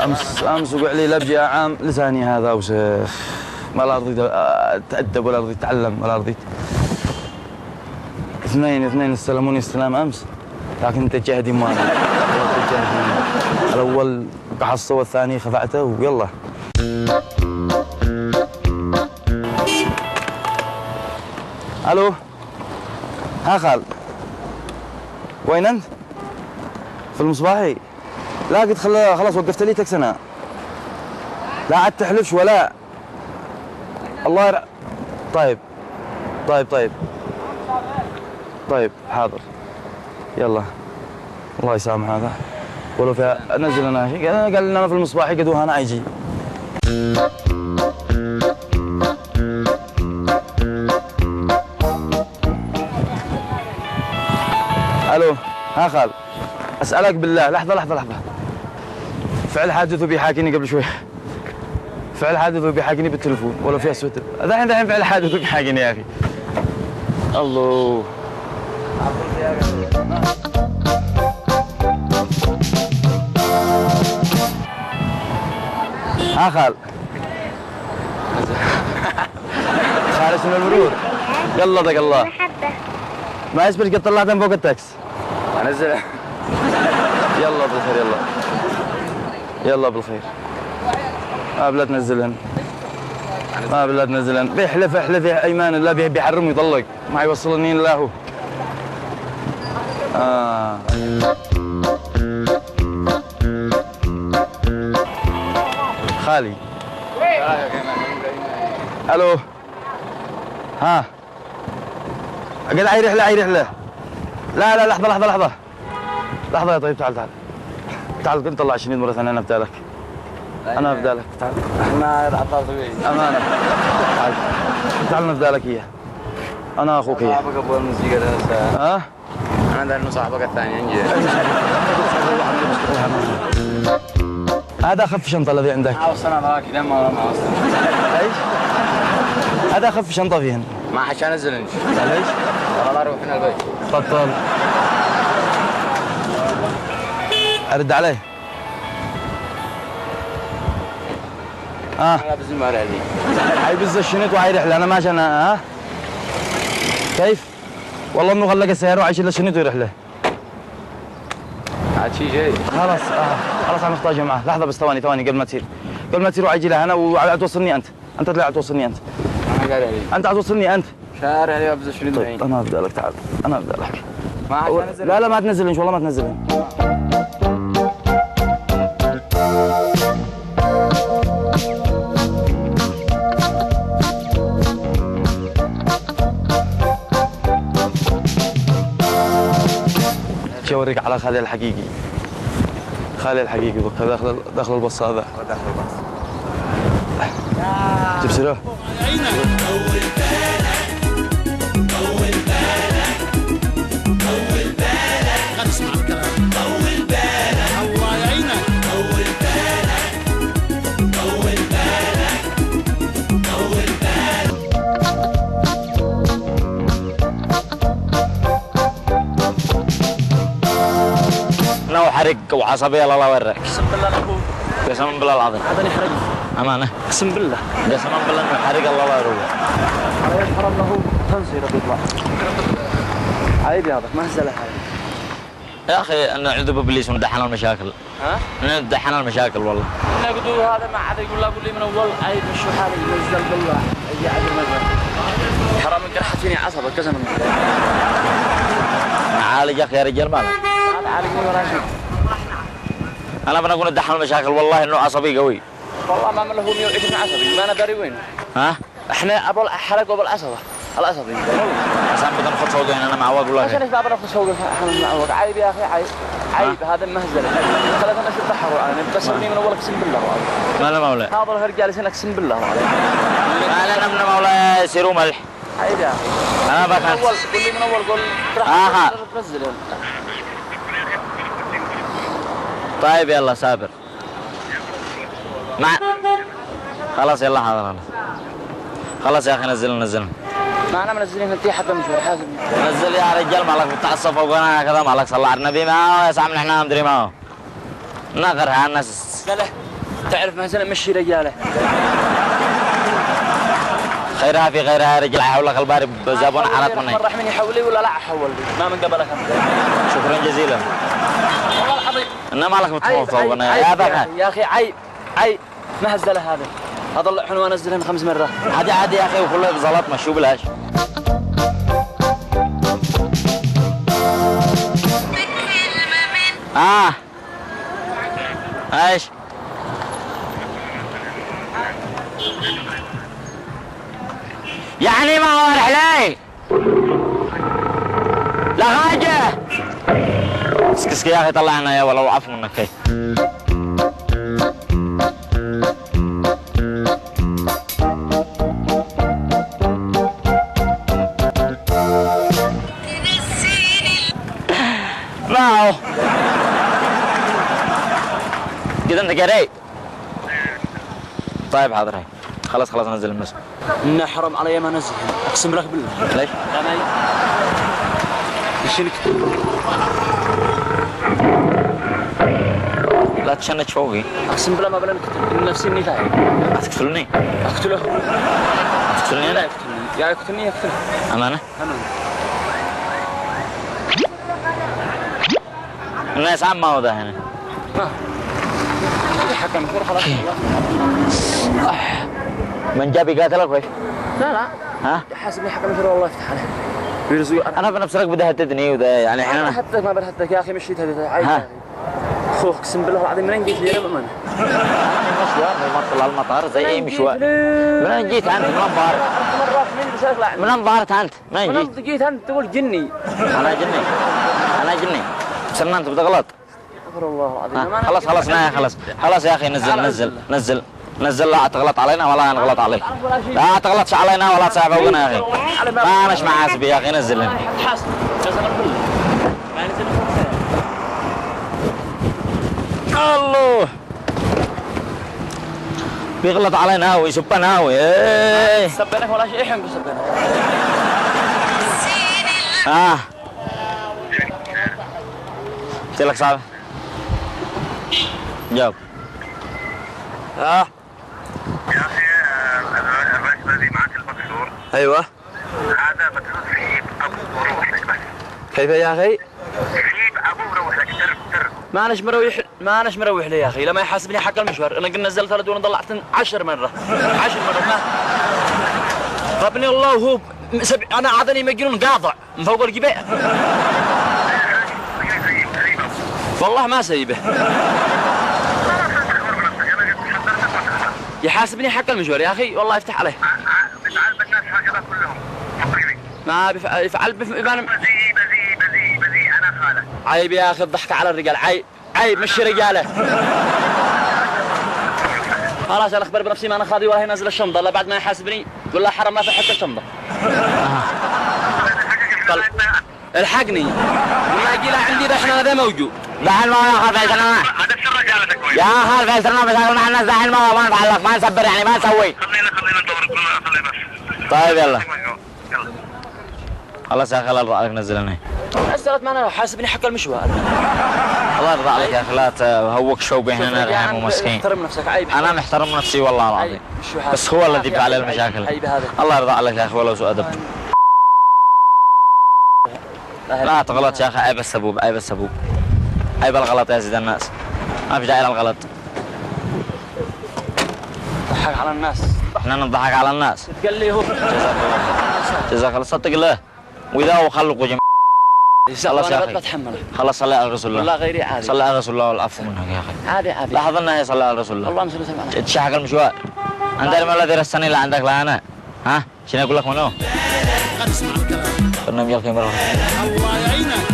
امس وقع لي لبجه يا عام لساني هذا ما لا رضيت اتادب ولا رضيت اتعلم ولا رضيت. اثنين استلموني استلام امس، لكن انت جهدي ما الاول قحصته والثاني خفعته ويلا. الو ها خال، وين انت؟ في المصباحي؟ لا قلت خلاص وقفت لي تاكسي انا. لا عاد تحلفش ولا الله طيب حاضر يلا الله يسامح هذا. ولو فيها انزل انا شيء قال لنا انا في المصباحي قد انا اجي. الو ها خال، اسالك بالله لحظه فعل حادث وبيحاكيني قبل شوي. فعل حادث وبيحاكيني بالتليفون ولو فيها سويتر. الحين فعل حادث وبيحاكيني يا اخي. الله ها خال. خال اسمه المرور. قلدك الله. ما يسبش قد طلعت من فوق التاكس. انزله. يلا بالخير يلا بالخير. ما بلا تنزلهن. بيحلف يا ايمان الله بيحرم ويطلق ما يوصلني الا هو. خالي. الو ها قد عاي رحله. لا لحظه يا طيب تعال كنت طلع شنيد مره ثانيه انا ابدا لك. تعال احنا عطار طبيعي امانه. تعال نبدا لك اياه. انا اخوك اياه. صاحبك ابو الموسيقى ده انا ده انه صاحبك الثاني انجي. هذا اخف شنطه الذي عندك. اوصلنا معك كذا ما اوصل. ايش؟ هذا اخف شنطه فيهن. ما عشان انزل انت. ليش؟ والله اروح من البيت. تفضل. ارد عليه. انا بزل ما علي. هاي بز الشنط وهاي رحله انا ماشي انا كيف؟ والله انه غلق السياره وعايش الا الشنط ورحله. عاد شيء جاي. خلاص انا محتاجه معه. لحظه بس ثواني قبل ما تسير وعيجي له انا وتوصلني انت اللي توصلني انت. انا قاعد علي. انت توصلني انت. شارع علي ابز الشنط. طيب انا ابدا لك تعال. ما عشان انزل. لا ما تنزل ان شاء الله ما تنزل. اوريك على خالي الحقيقي. داخل البص هذا. جيب سيره. طول بالك غير اسمع الكلام. طول بالك الله يعينك. طول بالك انا وحرق وعصبي الله يوريك. اقسم بالله انا ابوك. قسما بالله العظيم. هذا يحرق. امانه. اقسم بالله. قسما بالله انه حرق الله لا يروح. هذا يحرم له تنصير بيطلع. عيبي هذا مهزله هاي. يا اخي نعوذ بابليس وندحنا المشاكل. ندحنا المشاكل والله. انا قلت هذا ما عاد يقول لي من اول عيب شو حالي ينزل بالله اي عيب المزل. حرام انقرحت فيني عصبك قسما بالله. عالج يا اخي يا رجال مالك. هذا عالجني ولا شيء. انا بنقول ندحنا المشاكل والله انه عصبي قوي. والله ما له 120 عصبي ما انا داري وين. احنا ابو الحرق وابو العصبه. العصبي عشان بدنا ناخذ فوقين انا معوق ولا عشان ايش ناخذ فوق احنا معوق. عيب يا اخي عيب هذا مهزله. ثلاثة ناس يتبحروا انا بسمني من اول اقسم بالله ما لا مولاي. هذا الرجال سنه اقسم بالله ما لنا من مولاي سيروا ملح. عيب يا اخي. انا بكره. قول لي من اول قول تنزل. طيب يلا سابر. خلاص يلا حاضر خلاص يا اخي نزلنا. ما انا منزلين انت حتى مشوار حاسب. نزل يا رجال مالك بتعصب فوقنا كذا مالك صلى على النبي معه يا سامي احنا مدري معه. نغرها الناس. تعرف مثلا مشي رجاله خيرها في غيرها رجل حول الباري بزابون حالات مني مرة من يحولي ولا لا حولي ما من قبلك شكرا جزيلا والله العظيم انا مالك متفوق انا يا اخي عيب ما هزله هذا اطلع حلو وانزلها 5 مرات عادي يا اخي وكله بزلط مشوا بلاش ايش يعني ما هو رحلي لا حاجة اسكسك يا اخي طلعنا يا ولو عفو منك هي ما هو كده انت قريب طيب حاضر هاي خلاص نزل المسك إنه حرام علي ما نزل اقسم لك بالله ليش؟ انا يشيلك لا تشنج فوقي اقسم بالله ما بلا نقتل نفسي اني ثاعي هتقتلني؟ اقتله تقتلني لا انا؟ يقتلني يا يقتلني يقتله امانه؟ امانه الناس عم ما هو ده هنا حكم كثير خلاص من جاب يقاتلك ويش؟ لا ها؟ حاسبني حكم كثير والله يفتح عليه بيرزق انا بنفسك بدي هتدني وده يعني انا احنا حتى ما برهتك يا اخي مشيت هذه عيب ها؟ اخوك اقسم بالله العظيم منين جيت لي امانه مشوار من المطار زي اي مشوار من جيت انت من انبار مرات من بسالك لا من انبارت انت من جيت؟ من جيت انت تقول جني انا جني سنة انت بتغلط استغفر الله العظيم خلاص يا اخي نزل لا تغلط علينا ولا نغلط عليك لا تغلطش علينا ولا تصعب فوقنا يا اخي ما اناش محاسب يا اخي نزل حاسب ما نزل الله بيغلط علينا ويسبنا ايه سبناك ولا شيء احنا بسبناك قلت لك صعب جاوب يا اخي الرجل الذي معك المكسور ايوه هذا مكسور في ابوه روح لك بس كيف يا اخي؟ في ابوه روح لك ترك ما اناش مروح لي يا اخي لما يحاسبني حق المشوار انا قلنا نزلت ثلاث وانا طلعت 10 مرات ما ربني الله وهو انا عادني مجنون قاطع من فوق الجبال والله ما سيبه يحاسبني حق المشوار يا اخي والله يفتح عليه بيفعل بالناس هكذا كلهم مقربين ما يفعل بذيء انا خاله عيب يا اخي الضحك على الرجال عيب مش رجاله خلاص انا اخبر بنفسي ما انا خاضي ولا ينزل الشنطه الا بعد ما يحاسبني يقول لا حرام ما في حتى الشنطه الحقني ما اجي لا عندي دحين هذا موجود دحين ما ياخذ فيصلنا هذا سر رجالتك كويس يا اخي فيصلنا مشاكل مع الناس دحين ما نتعلق ما نسبر يعني ما نسوي خلينا ندور خلي بس طيب يلا يلا خلاص يا اخي الله يرضى عليك نزلني اسالت معنا حاسبني حق المشوار الله يرضى عليك يا اخي لا تهوك شو بيننا غير ومسكين احترم نفسك عيب انا محترم نفسي والله العظيم بس هو الذي يبقى عليه المشاكل الله يرضى عليك يا اخي ولو سوء ادب لا تغلط يا اخي عيب السبوب عيب الغلط يا سيد الناس ما في داعي للغلط ضحك على الناس احنا نضحك على الناس قال لي هو جزاك الله صدق الله واذا هو خلقوا جميعا خلاص يا اخي بتحمله خلاص صلي على رسول الله والله غيري عادي صلي على رسول الله والعفو منك يا اخي عادي لاحظ انها هي صلي على رسول الله اللهم صل وسلم على تشحق المشوار عندنا ما الذي رسني لا عندك لا انا ها شنو اقول لك منو؟ برنامج الكاميرا الله يعينك